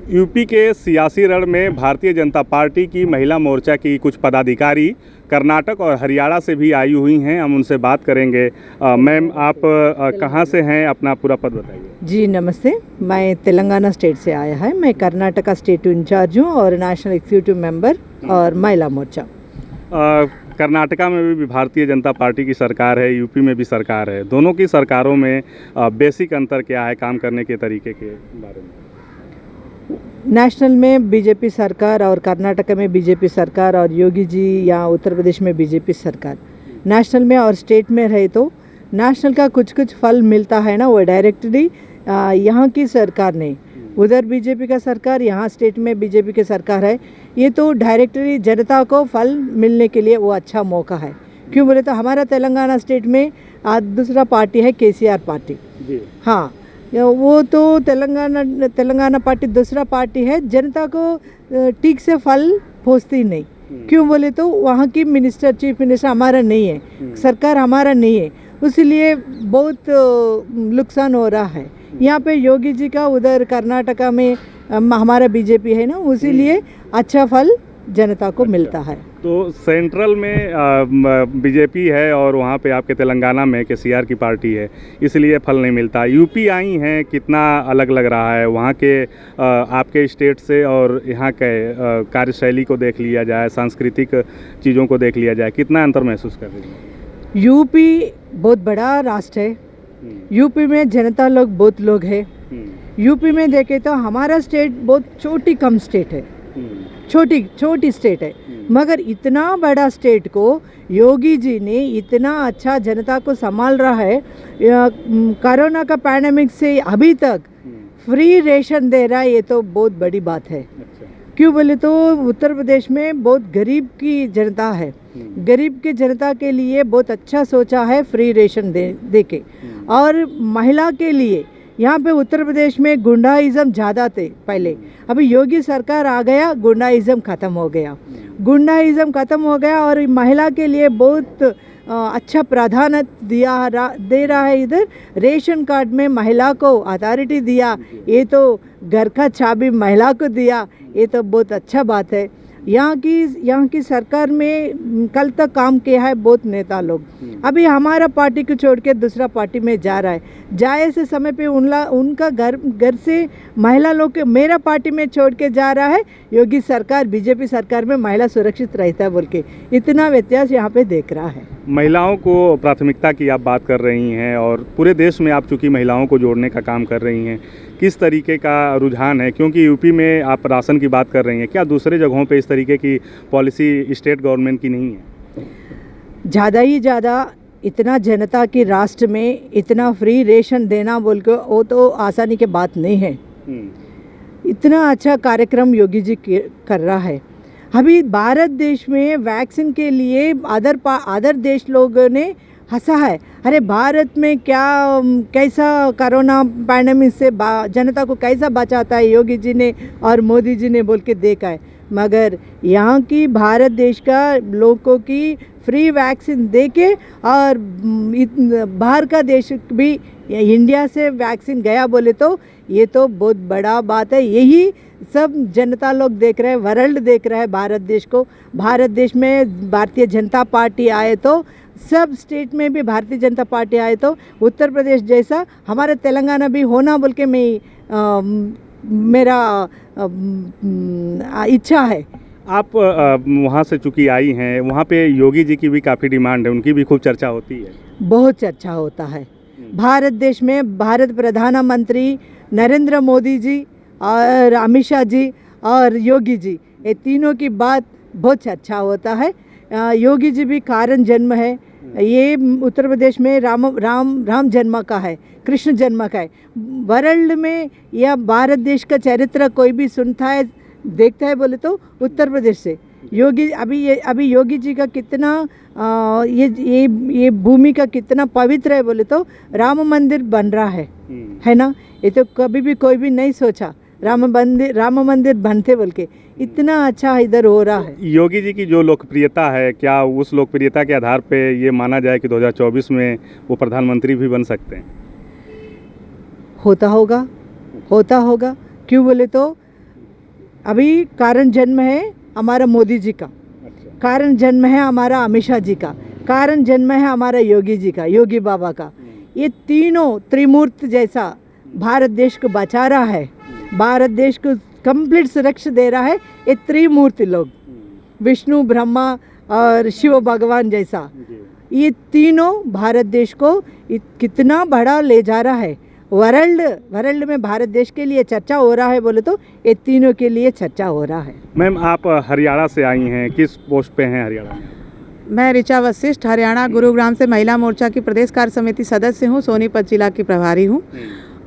UP के सियासी रण में भारतीय जनता पार्टी की महिला मोर्चा की कुछ पदाधिकारी कर्नाटक और हरियाणा से भी आई हुई हैं। हम उनसे बात करेंगे। मैम, आप कहाँ से हैं? अपना पूरा पद बताइए। जी नमस्ते, मैं तेलंगाना स्टेट से आया है। मैं कर्नाटका स्टेट इंचार्ज हूँ और नेशनल एग्जीक्यूटिव मेंबर और महिला मोर्चा। कर्नाटका में भी भारतीय जनता पार्टी की सरकार है, यूपी में भी सरकार है। दोनों की सरकारों में बेसिक अंतर क्या है काम करने के तरीके के बारे में? नेशनल में बीजेपी सरकार और कर्नाटका में बीजेपी सरकार और योगी जी या उत्तर प्रदेश में बीजेपी सरकार। नेशनल में और स्टेट में रहे तो नेशनल का कुछ कुछ फल मिलता है ना, वो डायरेक्टली यहाँ की सरकार नहीं। उधर बीजेपी का सरकार, यहाँ स्टेट में बीजेपी की सरकार है। ये तो डायरेक्टली जनता को फल मिलने के लिए वो अच्छा मौका है। क्यों बोले तो हमारा तेलंगाना स्टेट में दूसरा पार्टी है केसीआर पार्टी। हाँ, वो तो तेलंगाना पार्टी दूसरा पार्टी है। जनता को ठीक से फल पहुँचती नहीं। क्यों बोले तो वहाँ की मिनिस्टर, चीफ मिनिस्टर हमारा नहीं है, सरकार हमारा नहीं है, इसलिए बहुत नुकसान हो रहा है। यहाँ पे योगी जी का उधर कर्नाटका में हमारा बीजेपी है ना, इसीलिए अच्छा फल जनता को मिलता है। तो सेंट्रल में बीजेपी है और वहाँ पे आपके तेलंगाना में केसीआर की पार्टी है, इसलिए फल नहीं मिलता। यूपी आई हैं, कितना अलग लग रहा है वहाँ के आपके स्टेट से? और यहाँ के कार्यशैली को देख लिया जाए, सांस्कृतिक चीज़ों को देख लिया जाए, कितना अंतर महसूस कर रही है? यूपी बहुत बड़ा राष्ट्र है। यूपी में जनता लोग बहुत लोग हैं। यूपी में देखे तो हमारा स्टेट बहुत छोटी कम स्टेट है, छोटी स्टेट है, मगर इतना बड़ा स्टेट को योगी जी ने इतना अच्छा जनता को संभाल रहा है। कोरोना का पैंडेमिक से अभी तक फ्री रेशन दे रहा है, ये तो बहुत बड़ी बात है। क्यों बोले तो उत्तर प्रदेश में बहुत गरीब की जनता है, गरीब की जनता के लिए बहुत अच्छा सोचा है फ्री रेशन दे के। और महिला के लिए यहाँ पे उत्तर प्रदेश में गुंडाइज़म ज़्यादा थे पहले, अभी योगी सरकार आ गया, गुंडाइज़म ख़त्म हो गया और महिला के लिए बहुत अच्छा प्राधान्य दे रहा है। इधर रेशन कार्ड में महिला को अथॉरिटी दिया, ये तो घर का चाबी महिला को दिया, ये तो बहुत अच्छा बात है। यहाँ की सरकार में कल तक काम किया है बहुत नेता लोग। अभी हमारा पार्टी को छोड़ के दूसरा पार्टी में जा रहा है। जाए से समय पे उनका घर से महिला लोग के मेरा पार्टी में छोड़ के जा रहा है। योगी सरकार, बीजेपी सरकार में महिला सुरक्षित रहता है बोल के इतना व्यत्यास यहाँ पे देख रहा है। महिलाओं को प्राथमिकता की आप बात कर रही हैं और पूरे देश में आप चूँकि महिलाओं को जोड़ने का काम कर रही हैं, किस तरीके का रुझान है? क्योंकि यूपी में आप राशन की बात कर रही हैं, क्या दूसरे जगहों पे इस तरीके की पॉलिसी स्टेट गवर्नमेंट की नहीं है? ज़्यादा ही ज़्यादा इतना जनता की राष्ट्र में इतना फ्री रेशन देना बोल के वो तो आसानी की बात नहीं है। इतना अच्छा कार्यक्रम योगी जी कर रहा है। अभी भारत देश में वैक्सीन के लिए अदर देश लोगों ने हंसा है। अरे भारत में कैसा कोरोना पैंडेमिक से जनता को कैसा बचाता है योगी जी ने और मोदी जी ने बोल के देखा है, मगर यहाँ की भारत देश का लोगों की फ्री वैक्सीन देके और बाहर का देश भी इंडिया से वैक्सीन गया बोले तो ये तो बहुत बड़ा बात है। यही सब जनता लोग देख रहे हैं, वर्ल्ड देख रहा है भारत देश को। भारत देश में भारतीय जनता पार्टी आए तो सब स्टेट में भी भारतीय जनता पार्टी आए तो उत्तर प्रदेश जैसा हमारे तेलंगाना भी होना बोल के मेरा इच्छा है। आप वहाँ से चूँकि आई हैं, वहाँ पे योगी जी की भी काफ़ी डिमांड है, उनकी भी खूब चर्चा होती है। बहुत चर्चा होता है भारत देश में। भारत प्रधानमंत्री नरेंद्र मोदी जी और अमित शाह जी और योगी जी, ये तीनों की बात बहुत चर्चा होता है। योगी जी भी कारण जन्म है, ये उत्तर प्रदेश में राम जन्म का है, कृष्ण जन्म का है। वर्ल्ड में या भारत देश का चरित्र कोई भी सुनता है, देखता है बोले तो उत्तर प्रदेश से योगी अभी योगी जी का कितना ये भूमि का कितना पवित्र है बोले तो राम मंदिर बन रहा है ना। ये तो कभी भी कोई भी नहीं सोचा राम मंदिर बनते बोल के, इतना अच्छा इधर हो रहा है। योगी जी की जो लोकप्रियता है, क्या उस लोकप्रियता के आधार पे ये माना जाए कि 2024 में वो प्रधानमंत्री भी बन सकते हैं? होता होगा। क्यों बोले तो अभी कारण जन्म है हमारा मोदी जी का, अच्छा। कारण जन्म है हमारा अमित शाह जी का, कारण जन्म है हमारा योगी जी का, योगी बाबा का। ये तीनों त्रिमूर्ति जैसा भारत देश को बचा रहा है, भारत देश को कंप्लीट सुरक्षा दे रहा है। ये त्रिमूर्ति लोग, विष्णु ब्रह्मा और शिव भगवान जैसा, ये तीनों भारत देश को कितना बड़ा ले जा रहा है। वर्ल्ड में भारत देश के लिए चर्चा हो रहा है बोले तो ये तीनों के लिए चर्चा हो रहा है। मैम, आप हरियाणा से आई हैं, किस पोस्ट पे हैं हरियाणा में? मैं ऋचा वशिष्ठ हरियाणा गुरुग्राम से महिला मोर्चा की प्रदेश कार्य समिति सदस्य हूँ, सोनीपत जिला की प्रभारी हूँ।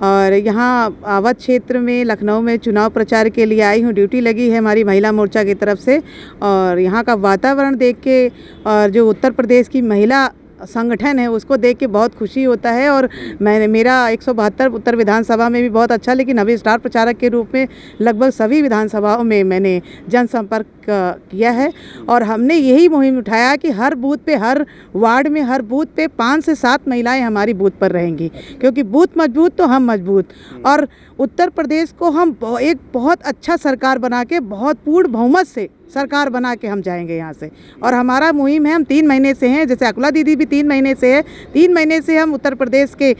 और यहाँ अवध क्षेत्र में लखनऊ में चुनाव प्रचार के लिए आई हूँ, ड्यूटी लगी है हमारी महिला मोर्चा की तरफ से। और यहाँ का वातावरण देख के और जो उत्तर प्रदेश की महिला संगठन है उसको देख के बहुत खुशी होता है। और मेरा 172 उत्तर विधानसभा में भी बहुत अच्छा, लेकिन अभी स्टार प्रचारक के रूप में लगभग सभी विधानसभाओं में मैंने जनसंपर्क किया है। और हमने यही मुहिम उठाया कि हर बूथ पे, हर वार्ड में, हर बूथ पे 5 से 7 महिलाएं हमारी बूथ पर रहेंगी, क्योंकि बूथ मजबूत तो हम मजबूत। और उत्तर प्रदेश को हम एक बहुत अच्छा सरकार बना के, बहुत पूर्ण बहुमत से सरकार बना के हम जाएंगे यहाँ से। और हमारा मुहिम है, हम 3 महीने से हैं, जैसे अकुला दीदी भी 3 महीने से है, 3 महीने से हम उत्तर प्रदेश के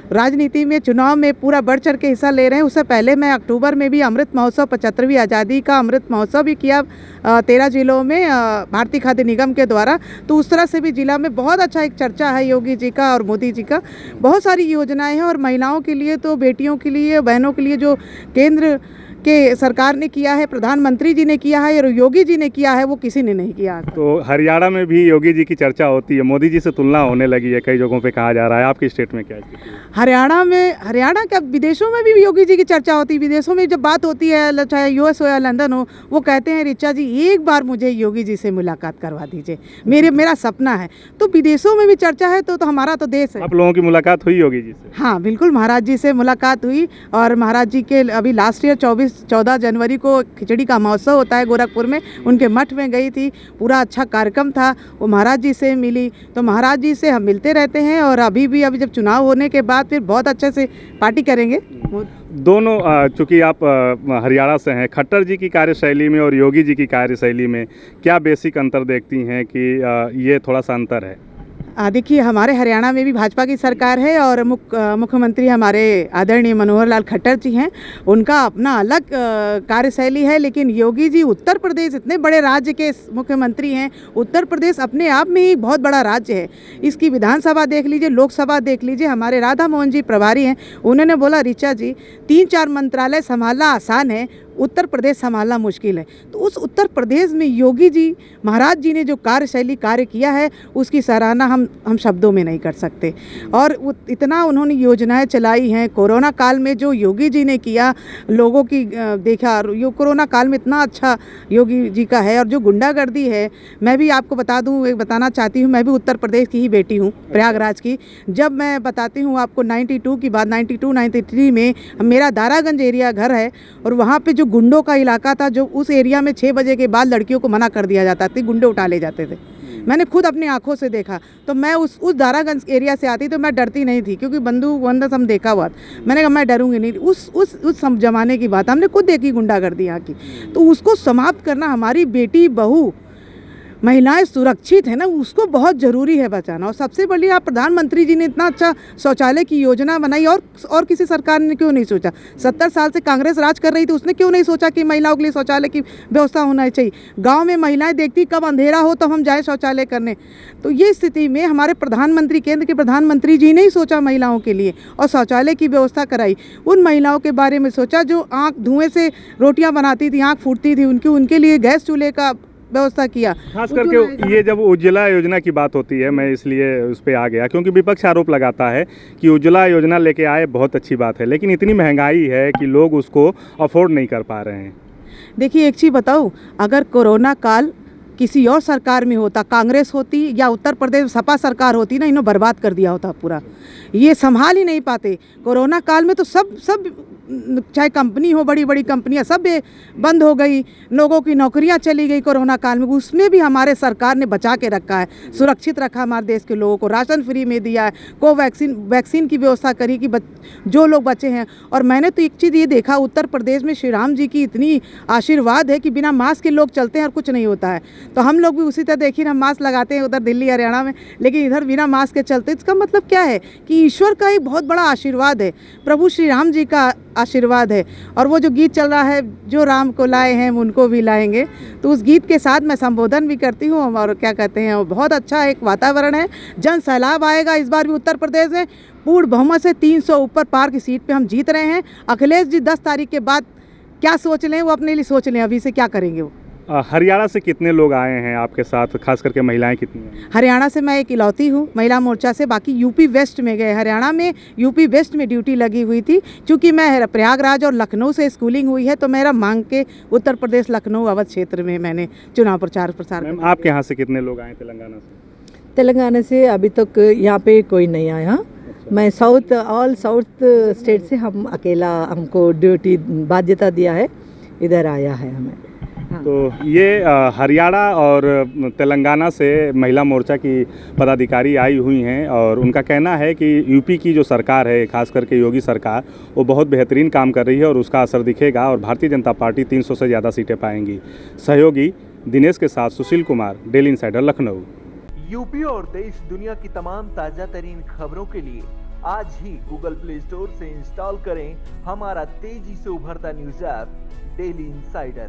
राजनीति में, चुनाव में पूरा बढ़ चढ़ के हिस्सा ले रहे हैं। उससे पहले मैं अक्टूबर में भी अमृत महोत्सव, 75वीं आज़ादी का अमृत महोत्सव भी किया 13 जिलों में भारतीय खाद्य निगम के द्वारा। तो उस तरह से भी जिला में बहुत अच्छा एक चर्चा है योगी जी का और मोदी जी का। बहुत सारी योजनाएं हैं और महिलाओं के लिए, तो बेटियों के लिए, बहनों के लिए जो केंद्र के सरकार ने किया है, प्रधानमंत्री जी ने किया है और योगी जी ने किया है, वो किसी ने नहीं किया। तो हरियाणा में भी योगी जी की चर्चा होती है, मोदी जी से तुलना होने लगी है, कई जगहों पे कहा जा रहा है। आपके स्टेट में क्या स्थिति है? हरियाणा क्या, विदेशों में भी योगी जी की चर्चा होती है। विदेशों में जब बात होती है, चाहे यूएस हो या लंदन हो, वो कहते हैं ऋचा जी एक बार मुझे योगी जी से मुलाकात करवा दीजिए, मेरा सपना है। तो विदेशों में भी चर्चा है, तो हमारा तो देश है। आप लोगों की मुलाकात हुई योगी जी से? हाँ बिल्कुल, महाराज जी से मुलाकात हुई। और महाराज जी के अभी लास्ट ईयर 14 जनवरी को खिचड़ी का महोत्सव होता है गोरखपुर में, उनके मठ में गई थी, पूरा अच्छा कार्यक्रम था। वो महाराज जी से मिली, तो महाराज जी से हम मिलते रहते हैं। और अभी जब चुनाव होने के बाद फिर बहुत अच्छे से पार्टी करेंगे। दोनों, चूँकि आप हरियाणा से हैं, खट्टर जी की कार्यशैली में और योगी जी की कार्यशैली में क्या बेसिक अंतर देखती हैं कि ये थोड़ा सा अंतर है? देखिए, हमारे हरियाणा में भी भाजपा की सरकार है और मुख्यमंत्री हमारे आदरणीय मनोहर लाल खट्टर जी हैं। उनका अपना अलग कार्यशैली है, लेकिन योगी जी उत्तर प्रदेश, इतने बड़े राज्य के मुख्यमंत्री हैं। उत्तर प्रदेश अपने आप में ही बहुत बड़ा राज्य है। इसकी विधानसभा देख लीजिए, लोकसभा देख लीजिए। हमारे राधा मोहन जी प्रभारी हैं, उन्होंने बोला ऋचा जी 3-4 मंत्रालय संभालना आसान है, उत्तर प्रदेश संभालना मुश्किल है। तो उस उत्तर प्रदेश में योगी जी महाराज जी ने जो कार्यशैली कार्य किया है, उसकी सराहना हम शब्दों में नहीं कर सकते। और इतना उन्होंने योजनाएं चलाई हैं कोरोना काल में, जो योगी जी ने किया, लोगों की देखा, कोरोना काल में इतना अच्छा योगी जी का है। और जो गुंडागर्दी है, मैं भी आपको बताना चाहती हूँ, मैं भी उत्तर प्रदेश की ही बेटी हूँ, प्रयागराज की। जब मैं बताती हूँ आपको 92 की बात, 92-93 में मेरा दारागंज एरिया घर है, और वहाँ पे जो गुंडों का इलाका था, जो उस एरिया में 6 बजे के बाद लड़कियों को मना कर दिया जाता था, गुंडे उठा ले जाते थे। मैंने खुद अपनी आंखों से देखा। तो मैं उस दारागंज एरिया से आती, तो मैं डरती नहीं थी, क्योंकि बंदूक बंदूक हम देखा हुआ। मैंने कहा मैं डरूंगी नहीं। उस जमाने की बात हमने खुद देखी, गुंडागर्दी यहाँ की। तो उसको समाप्त करना, हमारी बेटी बहू महिलाएं सुरक्षित है ना, उसको बहुत ज़रूरी है बचाना। और सबसे बड़ी, आप प्रधानमंत्री जी ने इतना अच्छा शौचालय की योजना बनाई, और किसी सरकार ने क्यों नहीं सोचा? 70 साल से कांग्रेस राज कर रही थी, उसने क्यों नहीं सोचा कि महिलाओं के लिए शौचालय की व्यवस्था होना चाहिए? गांव में महिलाएं देखती कब अंधेरा हो तो हम जाए शौचालय करने। तो ये स्थिति में हमारे प्रधानमंत्री, केंद्र के प्रधानमंत्री जी ने ही सोचा महिलाओं के लिए और शौचालय की व्यवस्था कराई। उन महिलाओं के बारे में सोचा जो धुएँ से रोटियाँ बनाती थी, आँख फूटती थी, उनके लिए गैस चूल्हे का व्यवस्था किया। खास करके ये जब उज्ज्वला योजना की बात होती है, मैं इसलिए उस पर आ गया, क्योंकि विपक्ष आरोप लगाता है कि उज्ज्वला योजना लेके आए, बहुत अच्छी बात है, लेकिन इतनी महंगाई है कि लोग उसको अफोर्ड नहीं कर पा रहे हैं। देखिए, एक चीज़ बताऊँ, अगर कोरोना काल किसी और सरकार में होता, कांग्रेस होती या उत्तर प्रदेश में सपा सरकार होती ना, इन्होंने बर्बाद कर दिया होता पूरा। ये संभाल ही नहीं पाते। कोरोना काल में तो सब चाहे कंपनी हो, बड़ी बड़ी कंपनियां सब बंद हो गई, लोगों की नौकरियां चली गई कोरोना काल में। उसमें भी हमारे सरकार ने बचा के रखा है, सुरक्षित रखा हमारे देश के लोगों को, राशन फ्री में दिया है, वैक्सीन की व्यवस्था करी कि जो लोग बचे हैं। और मैंने तो एक चीज़ ये देखा, उत्तर प्रदेश में श्री राम जी की इतनी आशीर्वाद है कि बिना मास्क के लोग चलते हैं और कुछ नहीं होता है। तो हम लोग भी उसी तरह देखिए, हम मास्क लगाते हैं उधर दिल्ली हरियाणा में, लेकिन इधर बिना मास्क के चलते। इसका मतलब क्या है कि ईश्वर का एक बहुत बड़ा आशीर्वाद है, प्रभु श्री राम जी का आशीर्वाद है। और वो जो गीत चल रहा है, जो राम को लाए हैं उनको भी लाएंगे, तो उस गीत के साथ मैं संबोधन भी करती हूँ। और क्या कहते हैं, बहुत अच्छा एक वातावरण है, जन सैलाब आएगा इस बार भी उत्तर प्रदेश में। पूर्ण बहुमत से 300 ऊपर पार की सीट पे हम जीत रहे हैं। अखिलेश जी 10 तारीख के बाद क्या सोच लें, वो अपने लिए सोच लें, अभी से क्या करेंगे वो। हरियाणा से कितने लोग आए हैं आपके साथ, खास करके महिलाएं कितनी हैं? हरियाणा से मैं एक इकलौती हूँ महिला मोर्चा से, बाकी यूपी वेस्ट में गए। हरियाणा में यूपी वेस्ट में ड्यूटी लगी हुई थी, क्योंकि मैं प्रयागराज और लखनऊ से स्कूलिंग हुई है, तो मेरा मांग के उत्तर प्रदेश लखनऊ अवध क्षेत्र में मैंने चुनाव प्रचार प्रसार। मैम, आपके यहाँ से कितने लोग आए तेलंगाना से? तेलंगाना से अभी तक यहाँ पे कोई नहीं आया। मैं ऑल साउथ स्टेट से हम अकेला, हमको ड्यूटी बाध्यता दिया है, इधर आया है हमें। हाँ। तो ये हरियाणा और तेलंगाना से महिला मोर्चा की पदाधिकारी आई हुई हैं, और उनका कहना है कि यूपी की जो सरकार है, खास करके योगी सरकार, वो बहुत बेहतरीन काम कर रही है और उसका असर दिखेगा और भारतीय जनता पार्टी 300 से ज़्यादा सीटें पाएंगी। सहयोगी दिनेश के साथ Sushil Kumar, daily insider, Lucknow. UP और देश दुनिया की तमाम ताजा तरीन खबरों के लिए आज ही गूगल प्ले स्टोर से इंस्टॉल करें हमारा तेजी से उभरता न्यूज ऐप डेली इंसाइडर।